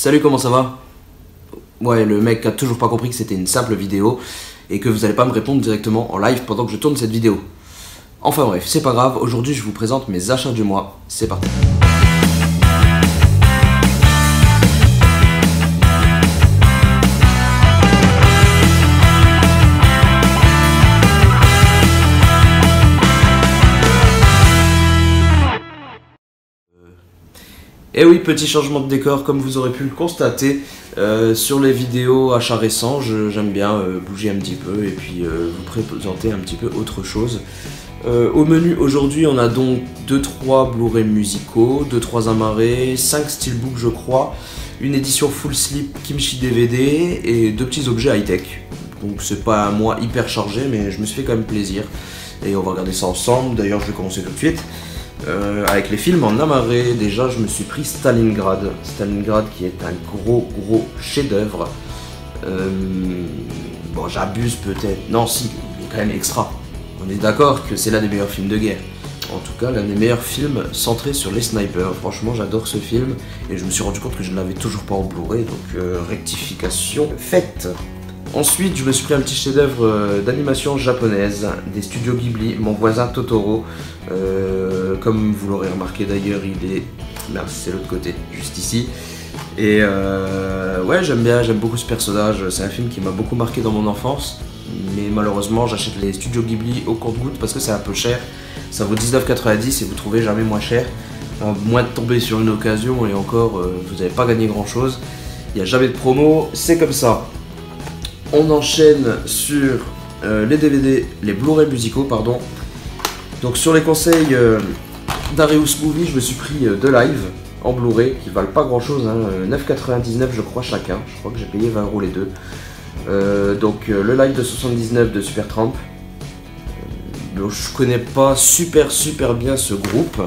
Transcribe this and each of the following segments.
Salut, comment ça va? Ouais, le mec a toujours pas compris que c'était une simple vidéo et que vous allez pas me répondre directement en live pendant que je tourne cette vidéo. Enfin bref, c'est pas grave, aujourd'hui je vous présente mes achats du mois, c'est parti. Et oui, petit changement de décor, comme vous aurez pu le constater sur les vidéos achats récents, j'aime bien bouger un petit peu et puis vous présenter un petit peu autre chose. Au menu aujourd'hui, on a donc 2-3 Blu-ray musicaux, 2-3 amarrés, 5 steelbooks je crois, une édition full slip Kimchi DVD et 2 petits objets high-tech. Donc c'est pas un mois hyper chargé, mais je me suis fait quand même plaisir. Et on va regarder ça ensemble, d'ailleurs je vais commencer tout de suite. Avec les films en amarré, déjà je me suis pris Stalingrad. Stalingrad qui est un gros chef-d'œuvre. Bon, j'abuse peut-être. Non, si, il est quand même extra. On est d'accord que c'est l'un des meilleurs films de guerre. En tout cas, l'un des meilleurs films centrés sur les snipers. Franchement, j'adore ce film et je me suis rendu compte que je ne l'avais toujours pas en Blu-ray, donc rectification faite. Ensuite, je me suis pris un petit chef-d'œuvre d'animation japonaise des studios Ghibli, Mon voisin Totoro. Comme vous l'aurez remarqué d'ailleurs, il est... Merde, c'est l'autre côté, juste ici. Et ouais, j'aime beaucoup ce personnage. C'est un film qui m'a beaucoup marqué dans mon enfance. Mais malheureusement, j'achète les studios Ghibli au compte-gouttes parce que c'est un peu cher. Ça vaut 19,90 et vous trouvez jamais moins cher. À moins de tomber sur une occasion et encore, vous n'avez pas gagné grand-chose. Il n'y a jamais de promo, c'est comme ça. On enchaîne sur les DVD, les Blu-ray musicaux, pardon. Donc sur les conseils d'Areus Movie, je me suis pris deux lives en Blu-ray qui valent pas grand chose, hein, 9,99 je crois chacun. Je crois que j'ai payé 20 € les deux. Donc le live de 79 de Supertramp. Je connais pas super bien ce groupe.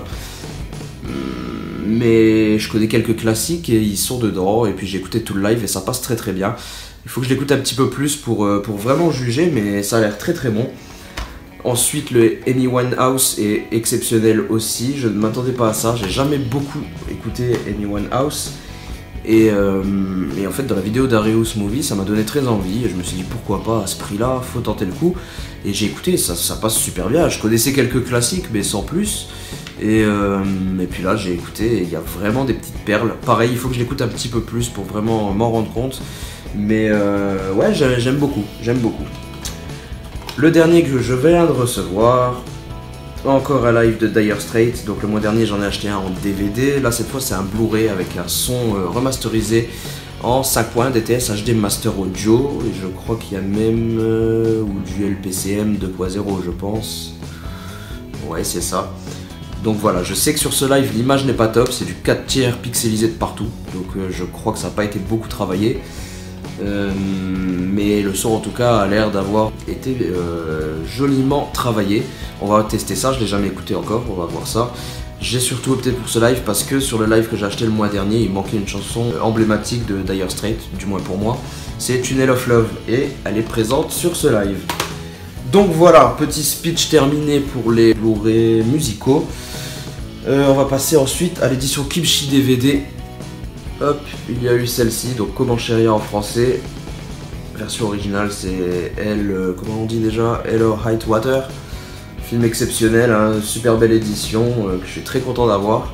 Mais je connais quelques classiques et ils sont dedans. Et puis j'ai écouté tout le live et ça passe très bien. Il faut que je l'écoute un petit peu plus pour vraiment juger, mais ça a l'air très bon. Ensuite, le Amy Winehouse est exceptionnel aussi. Je ne m'attendais pas à ça. J'ai jamais beaucoup écouté Amy Winehouse. Et en fait, dans la vidéo d'Areus Movie, ça m'a donné très envie. Et je me suis dit, pourquoi pas à ce prix-là, faut tenter le coup. Et j'ai écouté, ça passe super bien. Je connaissais quelques classiques, mais sans plus. Et puis là, j'ai écouté, et il y a vraiment des petites perles. Pareil, il faut que je l'écoute un petit peu plus pour vraiment m'en rendre compte. Mais ouais, j'aime beaucoup. Le dernier que je viens de recevoir, encore un live de Dire Straits. Donc le mois dernier, j'en ai acheté un en DVD. Là, cette fois, c'est un Blu-ray avec un son remasterisé en 5 points DTS HD Master Audio. Et je crois qu'il y a même ou du LPCM 2.0, je pense. Ouais, c'est ça. Donc voilà, je sais que sur ce live, l'image n'est pas top. C'est du 4/3 pixelisé de partout. Donc je crois que ça n'a pas été beaucoup travaillé. Mais le son en tout cas a l'air d'avoir été joliment travaillé. On va tester ça, je l'ai jamais écouté encore, on va voir ça. J'ai surtout opté pour ce live parce que sur le live que j'ai acheté le mois dernier, il manquait une chanson emblématique de Dire Straits, du moins pour moi. C'est Tunnel of Love et elle est présente sur ce live. Donc voilà, petit speech terminé pour les Blu-ray musicaux. On va passer ensuite à l'édition Kimchi DVD. Hop, il y a eu celle-ci, donc Comment chérir en français. Version originale, c'est comment on dit déjà, Hello Hightwater. Film exceptionnel, hein, super belle édition que je suis très content d'avoir.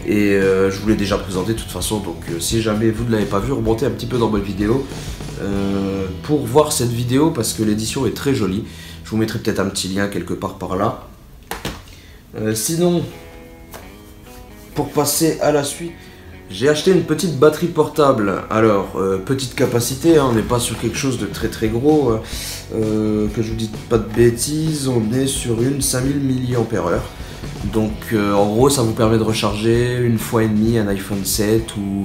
Et je vous l'ai déjà présenté de toute façon, donc si jamais vous ne l'avez pas vu, remontez un petit peu dans votre vidéo pour voir cette vidéo parce que l'édition est très jolie. Je vous mettrai peut-être un petit lien quelque part par là. Sinon, pour passer à la suite, j'ai acheté une petite batterie portable. Alors, petite capacité, hein, on n'est pas sur quelque chose de très gros. Que je vous dise pas de bêtises, on est sur une 5000 mAh. Donc, en gros, ça vous permet de recharger une fois et demie un iPhone 7 ou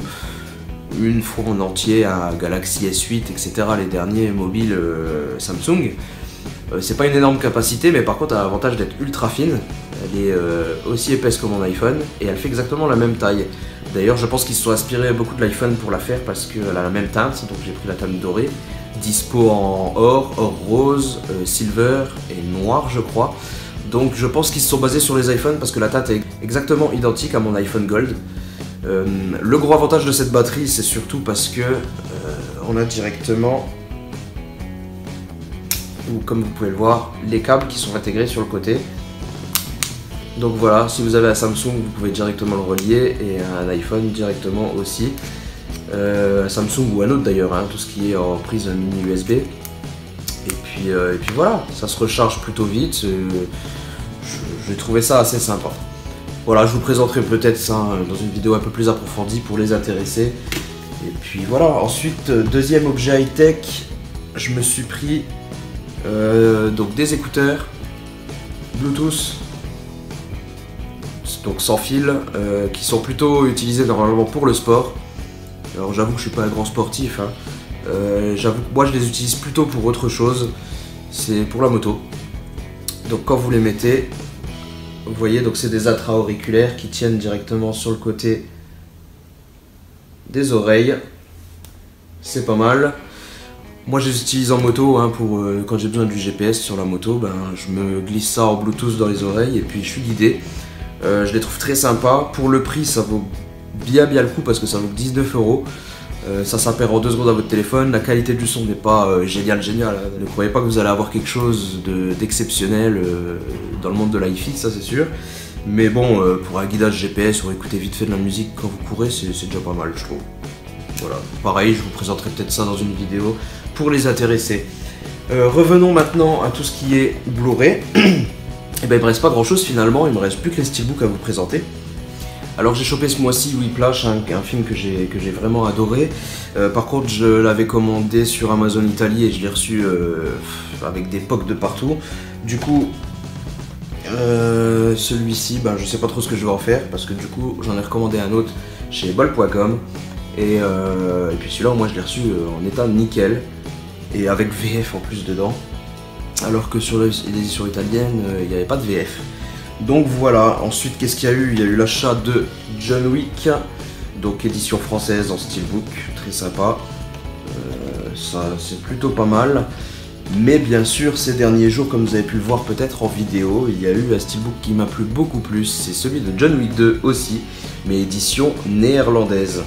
une fois en entier un Galaxy S8, etc. Les derniers mobiles Samsung. C'est pas une énorme capacité, mais par contre, elle a l'avantage d'être ultra fine. Elle est aussi épaisse que mon iPhone et elle fait exactement la même taille. D'ailleurs, je pense qu'ils se sont inspirés beaucoup de l'iPhone pour la faire parce qu'elle a la même teinte, donc j'ai pris la teinte dorée. Dispo en or rose, silver et noir, je crois. Donc je pense qu'ils se sont basés sur les iPhones parce que la teinte est exactement identique à mon iPhone Gold. Le gros avantage de cette batterie, c'est surtout parce que on a directement, ou comme vous pouvez le voir, les câbles qui sont intégrés sur le côté. Donc voilà, si vous avez un Samsung, vous pouvez directement le relier, et un iPhone directement aussi. Un Samsung ou un autre d'ailleurs, hein, tout ce qui est en prise mini USB. Et puis voilà, ça se recharge plutôt vite. J'ai trouvé ça assez sympa. Voilà, je vous présenterai peut-être ça dans une vidéo un peu plus approfondie pour les intéressés. Et puis voilà, ensuite, deuxième objet high-tech, je me suis pris donc des écouteurs Bluetooth, donc sans fil, qui sont plutôt utilisés normalement pour le sport. Alors j'avoue que je suis pas un grand sportif, hein. J'avoue que moi je les utilise plutôt pour autre chose, c'est pour la moto. Donc quand vous les mettez, vous voyez, donc c'est des intra-auriculaires qui tiennent directement sur le côté des oreilles. C'est pas mal. Moi je les utilise en moto, hein, pour quand j'ai besoin du GPS sur la moto, ben, je me glisse ça en Bluetooth dans les oreilles et puis je suis guidé. Je les trouve très sympas. Pour le prix, ça vaut bien le coup parce que ça vaut 19 €. Ça s'appelle en 2 secondes à votre téléphone. La qualité du son n'est pas génial. Hein. Ne croyez pas que vous allez avoir quelque chose d'exceptionnel dans le monde de l'iFi, ça c'est sûr. Mais bon, pour un guidage GPS ou écouter vite fait de la musique quand vous courez, c'est déjà pas mal, je trouve. Voilà, pareil, je vous présenterai peut-être ça dans une vidéo pour les intéressés. Revenons maintenant à tout ce qui est Blu-ray. Et ben il me reste pas grand chose finalement, il me reste plus que les steelbooks à vous présenter. Alors j'ai chopé ce mois-ci Whiplash, un film que j'ai vraiment adoré. Par contre je l'avais commandé sur Amazon Italie et je l'ai reçu avec des POC de partout. Du coup celui-ci, ben, je sais pas trop ce que je vais en faire parce que du coup j'en ai recommandé un autre chez bol.com. Et puis celui-là moi je l'ai reçu en état nickel et avec VF en plus dedans. Alors que sur l'édition italienne, il n'y avait pas de VF. Donc voilà, ensuite qu'est-ce qu'il y a eu? Il y a eu l'achat de John Wick, donc édition française en steelbook, très sympa. Ça c'est plutôt pas mal. Mais bien sûr, ces derniers jours, comme vous avez pu le voir peut-être en vidéo, il y a eu un steelbook qui m'a plu beaucoup plus. C'est celui de John Wick 2 aussi, mais édition néerlandaise.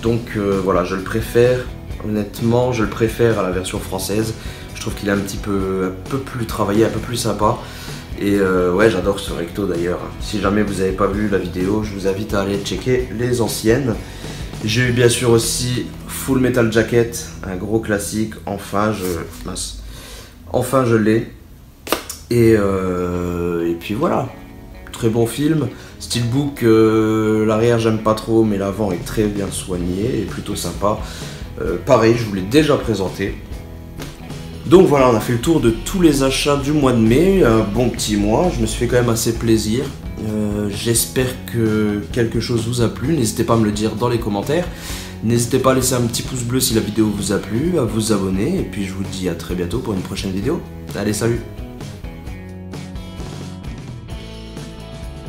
Donc voilà, je le préfère, honnêtement, je le préfère à la version française. Je trouve qu'il est un peu plus travaillé, un peu plus sympa. Et ouais, j'adore ce recto d'ailleurs. Si jamais vous n'avez pas vu la vidéo, je vous invite à aller checker les anciennes. J'ai eu bien sûr aussi Full Metal Jacket, un gros classique. Enfin je l'ai. Et puis voilà, très bon film. Steelbook, l'arrière j'aime pas trop, mais l'avant est très bien soigné et plutôt sympa. Pareil, je vous l'ai déjà présenté. Donc voilà, on a fait le tour de tous les achats du mois de mai, un bon petit mois, je me suis fait quand même assez plaisir. J'espère que quelque chose vous a plu, n'hésitez pas à me le dire dans les commentaires. N'hésitez pas à laisser un petit pouce bleu si la vidéo vous a plu, à vous abonner, et puis je vous dis à très bientôt pour une prochaine vidéo. Allez, salut!